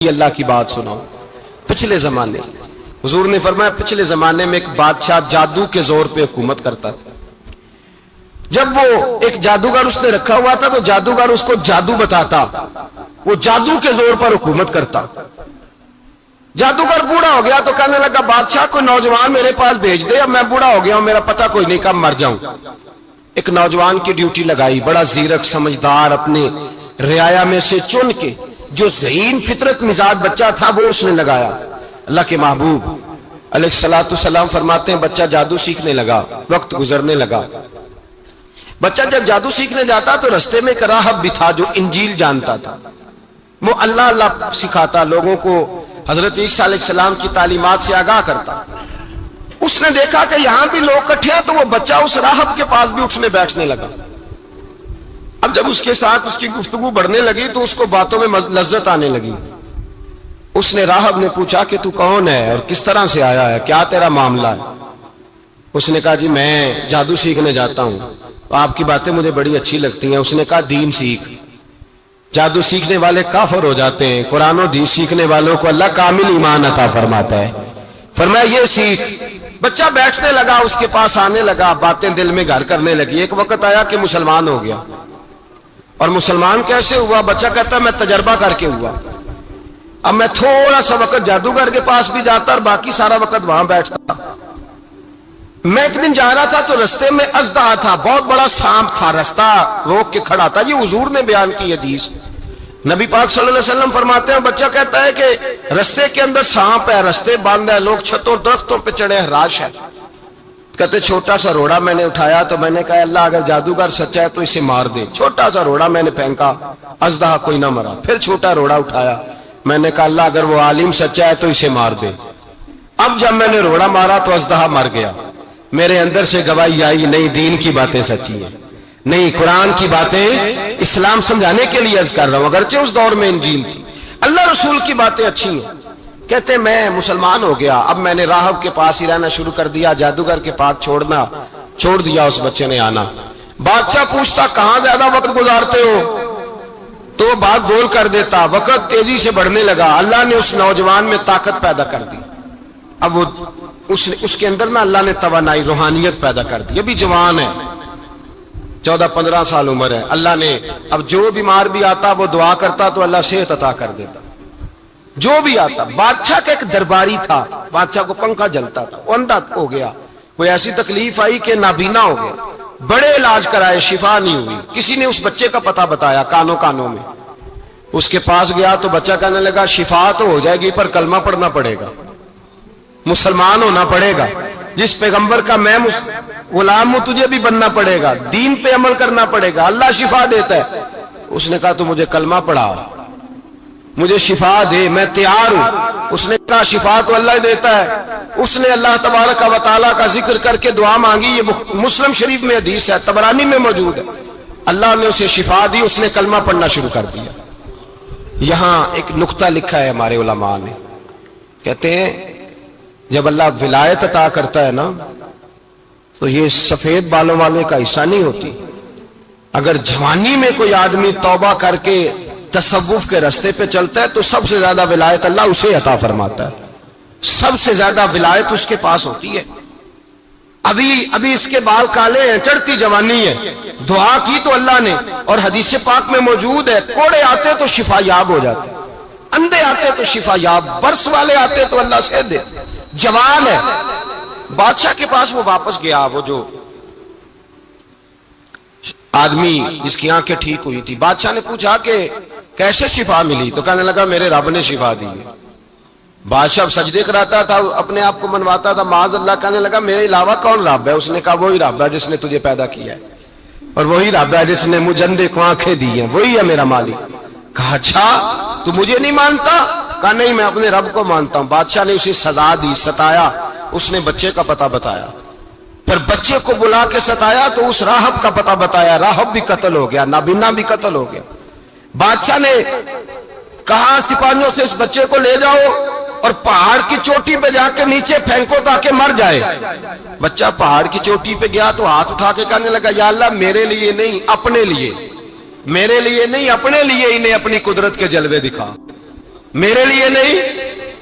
اللہ کی بات سناؤ۔ پچھلے زمانے حضور نے فرمایا پچھلے زمانے میں ایک بادشاہ جادو کے زور پہ حکومت کرتا تھا۔ جب وہ ایک جادوگر اس نے رکھا ہوا تھا تو جادوگر اس کو جادو بتاتا، وہ جادو کے زور پر حکومت کرتا۔ جادوگر بوڑھا ہو گیا تو کہنے لگا بادشاہ کوئی نوجوان میرے پاس بھیج دے، اب میں بوڑھا ہو گیا ہوں، میرا پتہ کوئی نہیں، کب مر جاؤں۔ ایک نوجوان کی ڈیوٹی لگائی، بڑا زیرک سمجھدار، اپنے رعایا میں سے چن کے جو ذہین فطرت مزاج بچہ تھا وہ اس نے لگایا۔ اللہ کے محبوب علیہ الصلوۃ والسلام فرماتے ہیں بچہ جادو سیکھنے لگا، وقت گزرنے لگا۔ بچہ جب جادو سیکھنے جاتا تو رستے میں ایک راہب بھی تھا جو انجیل جانتا تھا، وہ اللہ اللہ سکھاتا، لوگوں کو حضرت عیسیٰ علیہ السلام کی تعلیمات سے آگاہ کرتا۔ اس نے دیکھا کہ یہاں بھی لوگ اکٹھے ہیں تو وہ بچہ اس راہب کے پاس بھی اٹھنے بیٹھنے لگا۔ اب جب اس کے ساتھ اس کی گفتگو بڑھنے لگی تو اس کو باتوں میں لذت آنے لگی۔ اس نے راہب نے پوچھا کہ تو کون ہے اور کس طرح سے آیا ہے، کیا تیرا معاملہ ہے؟ اس نے کہا جی میں جادو سیکھنے جاتا ہوں، آپ کی باتیں مجھے بڑی اچھی لگتی ہیں۔ اس نے کہا دین سیکھ، جادو سیکھنے والے کافر ہو جاتے ہیں، قرآن و حدیث سیکھنے والوں کو اللہ کامل ایمان عطا فرماتا ہے۔ فرمایا یہ سیکھ۔ بچہ بیٹھنے لگا، اس کے پاس آنے لگا، باتیں دل میں گھر کرنے لگی۔ ایک وقت آیا کہ مسلمان ہو گیا، اور مسلمان کیسے ہوا؟ بچہ کہتا میں تجربہ کر کے ہوا۔ اب میں تھوڑا سا وقت جادوگر کے پاس بھی جاتا اور باقی سارا وقت وہاں بیٹھتا۔ میں ایک دن جا رہا تھا تو رستے میں اژدہا تھا، بہت بڑا سانپ تھا، رستہ روک کے کھڑا تھا۔ یہ حضور نے بیان کی حدیث، نبی پاک صلی اللہ علیہ وسلم فرماتے ہیں بچہ کہتا ہے کہ رستے کے اندر سانپ ہے، رستے بند ہے، لوگ چھتوں درختوں پہ چڑھے، ہراش ہے۔ کہتے چھوٹا سا روڑا میں نے اٹھایا تو میں نے کہا اللہ اگر جادوگر سچا ہے تو اسے مار دے۔ چھوٹا سا روڑا میں نے پھینکا، اژدہا کوئی نہ مرا۔ پھر چھوٹا روڑا اٹھایا، میں نے کہا اللہ اگر وہ عالم سچا ہے تو اسے مار دے۔ اب جب میں نے روڑا مارا تو اژدہا مر گیا۔ میرے اندر سے گواہی آئی نہیں دین کی باتیں سچی ہیں، نہیں قرآن کی باتیں اسلام سمجھانے کے لیے عرض کر رہا ہوں، اگرچہ اس دور میں انجیل تھی، اللہ رسول کی باتیں اچھی ہیں۔ کہتے میں مسلمان ہو گیا، اب میں نے راہب کے پاس ہی رہنا شروع کر دیا، جادوگر کے پاس چھوڑ دیا اس بچے نے آنا۔ بادشاہ پوچھتا کہاں زیادہ وقت گزارتے ہو تو وہ بات گول کر دیتا۔ وقت تیزی سے بڑھنے لگا، اللہ نے اس نوجوان میں طاقت پیدا کر دی۔ اب وہ اس کے اندر نا اللہ نے توانائی روحانیت پیدا کر دی، ابھی جوان ہے، 14-15 سال عمر ہے۔ اللہ نے اب جو بیمار بھی آتا وہ دعا کرتا تو اللہ صحت عطا کر دیتا، جو بھی آتا۔ بادشاہ کا ایک درباری تھا، بادشاہ کو پنکھا جلتا تھا، وہ اندھا ہو گیا، کوئی ایسی تکلیف آئی کہ نابینا ہو گیا، بڑے علاج کرائے شفا نہیں ہوئی۔ کسی نے اس بچے کا پتہ بتایا کانوں میں، اس کے پاس گیا تو بچہ کہنے لگا شفا تو ہو جائے گی پر کلمہ پڑھنا پڑے گا، مسلمان ہونا پڑے گا، جس پیغمبر کا میں غلام ہوں تجھے بھی بننا پڑے گا، دین پہ عمل کرنا پڑے گا، اللہ شفا دیتا ہے۔ اس نے کہا تو مجھے کلمہ پڑھا، مجھے شفا دے، میں تیار ہوں۔ اس نے کہا شفا تو اللہ ہی دیتا ہے۔ اس نے اللہ تبارک و تعالیٰ کا ذکر کر کے دعا مانگی، یہ مسلم شریف میں حدیث ہے، طبرانی میں موجود ہے۔ اللہ نے اسے شفا دی، اس نے کلمہ پڑھنا شروع کر دیا۔ یہاں ایک نقطہ لکھا ہے ہمارے علماء نے، کہتے ہیں جب اللہ ولایت عطا کرتا ہے نا تو یہ سفید بالوں والے کا حصہ نہیں ہوتی۔ اگر جوانی میں کوئی آدمی توبہ کر کے تصوف کے رستے پہ چلتا ہے تو سب سے زیادہ ولایت اللہ اسے عطا فرماتا ہے، سب سے زیادہ ولایت اس کے پاس ہوتی ہے۔ ابھی اس کے بال کالے ہیں، چڑھتی جوانی ہے، دعا کی تو اللہ نے، اور حدیث پاک میں موجود ہے کوڑے آتے تو شفا یاب ہو جاتے، اندھے آتے تو شفا یاب، برس والے آتے تو اللہ سے دے، جوان ہے۔ بادشاہ کے پاس وہ واپس گیا، وہ جو آدمی جس کی آنکھیں ٹھیک ہوئی تھی۔ بادشاہ نے پوچھا کہ کیسے شفا ملی؟ تو کہنے لگا میرے رب نے شفا دی ہے۔ بادشاہ سجدے کراتا تھا، اپنے آپ کو منواتا تھا، معاذ اللہ، کہنے لگا میرے علاوہ کون رب ہے؟ اس نے کہا وہی رب ہے جس نے تجھے پیدا کیا ہے، اور وہی رب ہے جس نے مجھے اندھے کو آنکھیں دی ہیں، وہی ہے میرا مالک۔ کہا اچھا تو مجھے نہیں مانتا؟ کہا نہیں میں اپنے رب کو مانتا ہوں۔ بادشاہ نے اسے سزا دی، ستایا، اس نے بچے کا پتہ بتایا، پھر بچے کو بلا کے ستایا تو اس راہب کا پتہ بتایا، راہب بھی قتل ہو گیا، نابینا بھی قتل ہو گیا۔ بادشاہ نے کہا سپاہیوں سے اس بچے کو لے جاؤ اور پہاڑ کی چوٹی پہ جا کے نیچے پھینکو تاکہ مر جائے۔ بچہ پہاڑ کی چوٹی پہ گیا تو ہاتھ اٹھا کے کہنے لگا یا اللہ میرے لیے نہیں اپنے لیے، میرے لیے نہیں اپنے لیے انہیں اپنی قدرت کے جلوے دکھا۔ میرے لیے نہیں.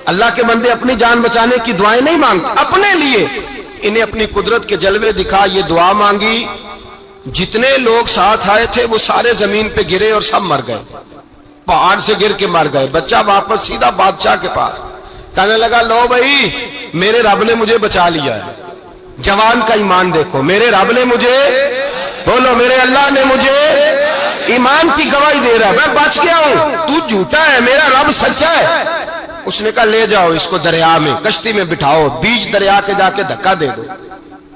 اللہ کے بندے اپنی جان بچانے کی دعائیں نہیں مانگتے, اپنے لیے. انہیں اپنی قدرت کے جلوے دکھا, یہ دعا مانگی, جتنے لوگ ساتھ آئے تھے وہ سارے زمین پہ گرے اور سب مر گئے, پہاڑ سے گر کے مر گئے. بچہ واپس سیدھا بادشاہ کے پاس کہنے لگا لو بھائی میرے رب نے مجھے بچا لیا ہے. جوان کا ایمان دیکھو, میرے رب نے مجھے, بولو میرے اللہ نے مجھے ایمان کی گواہی دے رہا ہے, میں بچ گیا ہوں, تو جھوٹا ہے, میرا رب سچا ہے. اس نے کہا لے جاؤ اس کو دریا میں, کشتی میں بٹھاؤ, بیچ دریا کے جا کے دھکا دے دو.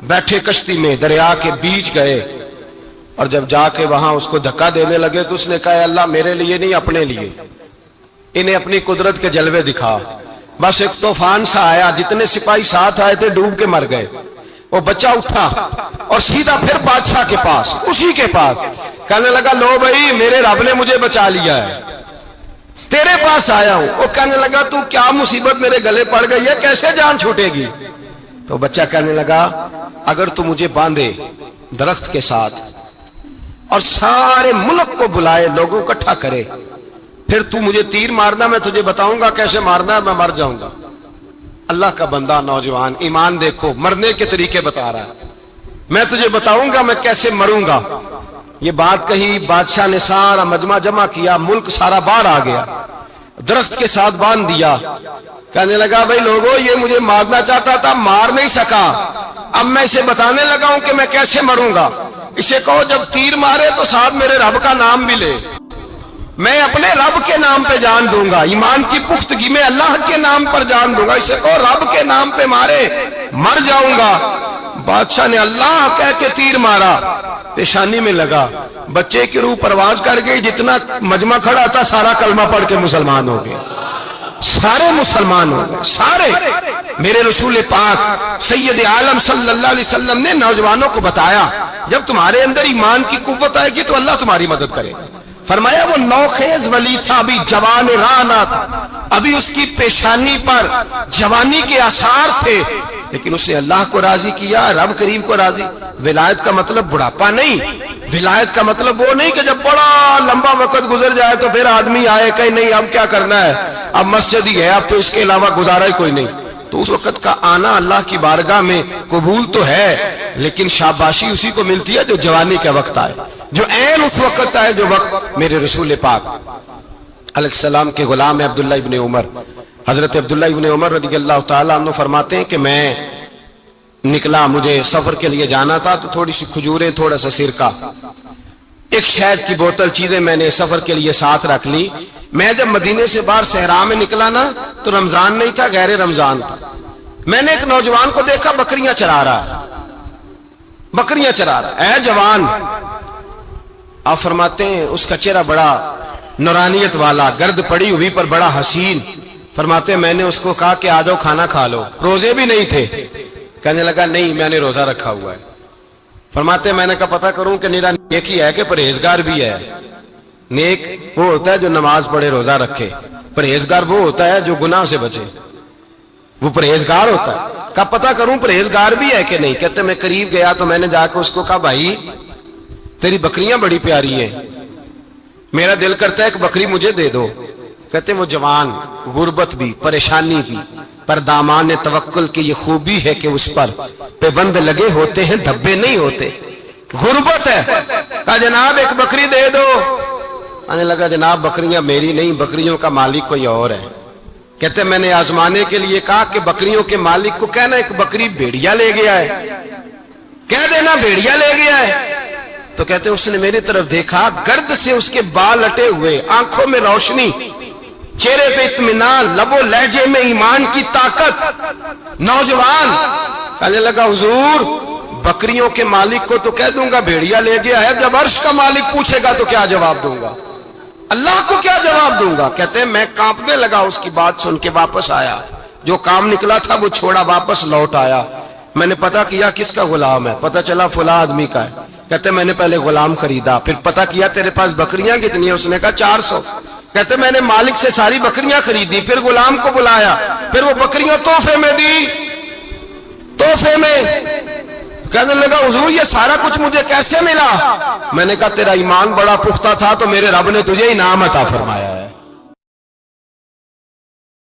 بیٹھے کشتی میں, دریا کے بیچ گئے, اور جب جا کے وہاں اس کو دھکا دینے لگے تو اس نے کہا اللہ میرے لیے نہیں اپنے لیے. انہیں اپنی قدرت کے جلوے دکھا. بس ایک طوفان سا آیا, جتنے سپاہی ساتھ آئے تھے ڈوب کے مر گئے. وہ بچہ اٹھا اور سیدھا پھر بادشاہ کے پاس, اسی کے پاس کہنے لگا لو بھائی میرے رب نے مجھے بچا لیا ہے, تیرے پاس آیا ہوں. وہ کہنے لگا تو کیا مصیبت میرے گلے پڑ گئی ہے, کیسے جان چھوٹے گی؟ تو بچہ کہنے لگا اگر تو مجھے باندھے درخت کے ساتھ اور سارے ملک کو بلائے, لوگوں کو اکٹھا کرے, پھر تو مجھے تیر مارنا, میں تجھے بتاؤں گا کیسے مارنا ہے, میں مر جاؤں گا. اللہ کا بندہ نوجوان, ایمان دیکھو, مرنے کے طریقے بتا رہا ہے, میں تجھے بتاؤں گا میں کیسے مروں گا. یہ بات کہی, بادشاہ نے سارا مجمع جمع کیا, ملک سارا باہر آ گیا, درخت کے ساتھ باندھ دیا. کہنے لگا بھائی لوگوں یہ مجھے مارنا چاہتا تھا, مار نہیں سکا, اب میں اسے بتانے لگا ہوں کہ میں کیسے مروں گا. اسے کہو جب تیر مارے تو ساتھ میرے رب کا نام بھی لے, میں اپنے رب کے نام پہ جان دوں گا, ایمان کی پختگی میں اللہ کے نام پر جان دوں گا. اسے کہو رب کے نام پہ مارے, مر جاؤں گا. بادشاہ نے اللہ کہہ کے تیر مارا, پیشانی میں لگا, بچے کی روح پرواز کر گئی. جتنا مجمع کھڑا تھا سارا کلمہ پڑھ کے مسلمان ہو گیا, سارے مسلمان ہو گئے سارے. میرے رسول پاک سید عالم صلی اللہ علیہ وسلم نے نوجوانوں کو بتایا جب تمہارے اندر ایمان کی قوت آئے گی تو اللہ تمہاری مدد کرے. فرمایا وہ نوخیز ولی تھا, ابھی جوان رانا تھا, ابھی اس کی پیشانی پر جوانی کے آثار تھے, لیکن اس نے اللہ کو راضی کیا, رب کریم کو راضی. ولایت کا مطلب بڑھاپا نہیں, ولایت کا مطلب وہ نہیں کہ جب بڑا لمبا وقت گزر جائے تو پھر آدمی آئے کہ نہیں اب کیا کرنا ہے, اب مسجد ہی ہے, اب تو اس کے علاوہ گزارا ہی کوئی نہیں. تو اس وقت کا آنا اللہ کی بارگاہ میں قبول تو ہے, لیکن شاباشی اسی کو ملتی ہے جو جوانی کا وقت آئے, جو عین اس وقت آئے جو وقت میرے رسول پاک علیہ السلام کے غلام عبداللہ ابن عمر, حضرت عبداللہ ابن عمر رضی اللہ تعالیٰ عنہ فرماتے ہیں کہ میں نکلا, مجھے سفر کے لیے جانا تھا, تو تھوڑی سی کھجوریں, تھوڑا سا سرکہ, ایک شہد کی بوتل, چیزیں میں نے سفر کے لیے ساتھ رکھ لی. میں جب مدینے سے باہر صحرا میں نکلا نا تو رمضان نہیں تھا, غیر رمضان تھا. میں نے ایک نوجوان کو دیکھا بکریاں چرا رہا ہے, بکریاں چرا رہا ہے. اے جوان, آپ فرماتے ہیں اس کا چہرہ بڑا نورانیت والا, گرد پڑی ہوئی پر بڑا حسین. فرماتے ہیں میں نے اس کو کہا کہ آ جاؤ کھانا کھا لو, روزے بھی نہیں تھے. کہنے لگا نہیں میں نے روزہ رکھا ہوا ہے. فرماتے ہیں میں نے کہا پتہ کروں کہ نیرا نیک ہی ہے کہ پرہیزگار بھی ہے. نیک وہ ہوتا ہے جو نماز پڑھے روزہ رکھے, پرہیزگار وہ ہوتا ہے جو گناہ سے بچے, وہ پرہیزگار ہوتا ہے. کہا پتہ کروں پرہیزگار بھی ہے کہ نہیں. کہتے میں قریب گیا تو میں نے جا کے اس کو کہا بھائی تیری بکریاں بڑی پیاری ہیں, میرا دل کرتا ہے ایک بکری مجھے دے دو. کہتے وہ جوان, غربت بھی, پریشانی بھی, پر دامان توکل کی یہ خوبی ہے کہ اس پر پابند لگے ہوتے ہیں, دھبے نہیں ہوتے. غربت ہے, کہا جناب ایک بکری دے دو. آنے لگا جناب بکریاں میری نہیں, بکریوں کا مالک کوئی اور ہے. کہتے میں نے آزمانے کے لیے کہا کہ بکریوں کے مالک کو کہنا ایک بکری بھیڑیا لے گیا ہے, کہہ دینا بھیڑیا لے گیا ہے. تو کہتے اس نے میری طرف دیکھا, گرد سے اس کے بال لٹے ہوئے, آنکھوں میں روشنی, چہرے پہ اطمینان, لب و لہجے میں ایمان کی طاقت. نوجوان کہنے لگا حضور بکریوں کے مالک کو تو کہہ دوں گا بھیڑیا لے گیا ہے, جب عرش کا مالک پوچھے گا تو کیا جواب دوں گا, اللہ کو کیا جواب دوں گا. کہتے ہیں میں کانپنے لگا, اس کی بات سن کے واپس آیا, جو کام نکلا تھا وہ چھوڑا, واپس لوٹ آیا. میں نے پتہ کیا کس کا غلام ہے, پتہ چلا فلاں آدمی کا ہے. کہتے میں نے پہلے غلام خریدا, پھر پتہ کیا تیرے پاس بکریاں کتنی ہیں, اس نے کہا 400. کہتے میں نے مالک سے ساری بکریاں خریدی, پھر غلام کو بلایا, پھر وہ بکریاں تحفے میں دی, تحفے میں. کہنے لگا حضور یہ سارا کچھ مجھے کیسے ملا. میں نے کہا تیرا ایمان بڑا پختہ تھا تو میرے رب نے تجھے انعام عطا فرمایا.